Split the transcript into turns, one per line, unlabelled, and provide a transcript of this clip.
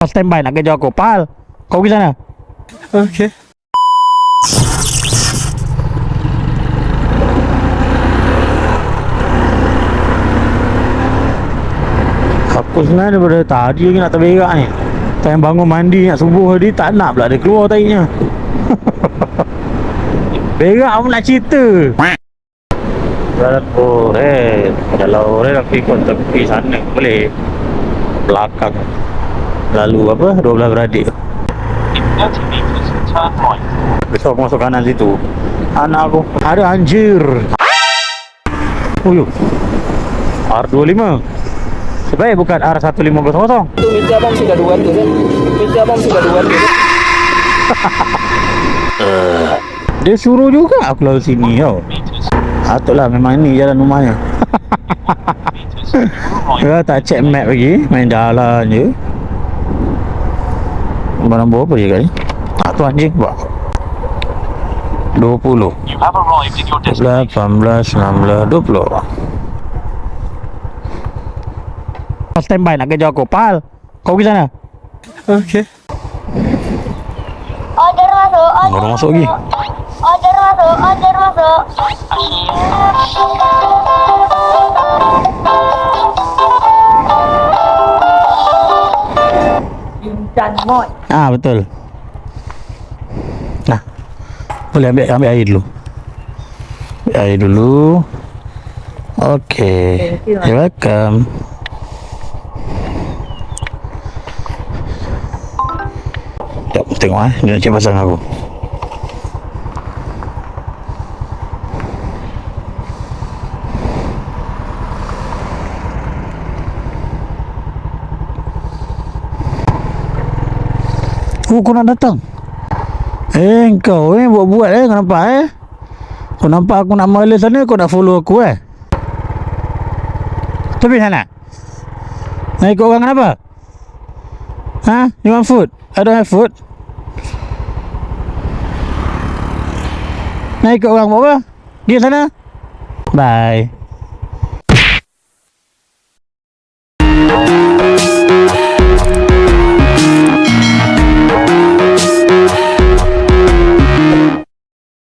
Standby nak kejar kau. Pal, kau pergi sana.
Okay.
Aku sebenarnya daripada tadi lagi nak terberak ni. Time bangun mandi nak subuh tadi tak nak pula dia keluar taiknya. Berak pun nak cerita. Jalan oren. Kalau oren nak pergi kot tepi sana boleh. Belakang. Lalu apa? 12 beradik. Besok aku masuk kanan situ. Anak aku ada anjir. Uyuh. R25. Sebaik bukan R1500.
Tu meja abang sudah 200 kan? Meja abang sudah 200.
Dia suruh juga aku lalu sini tau. Patutlah memang ni jalan rumahnya. Dia tak check map lagi. Main jalan je. Barang bawa apa je kat ni? Tak tu anjing buat 20 18, 19, 20. Standby nak kejar aku. Pal, kau pergi sana.
Okay.
Order masuk,
Baru masuk lagi.
order masuk, order masuk. Incan Mod.
Ah, betul. Nah, boleh ambil air dulu. Ambil air dulu. Okay.
Thank you.
You're welcome. Sekejap, tengok dia nak cek pasang aku. Oh, kau nak datang? Kau buat-buat kau nampak Kau nampak aku nak mala sana, kau nak follow aku Tepi sana. Nak ikut orang kenapa? Ha? You want food? I don't have food. Nak ikut orang buat apa? Pergi sana. Bye.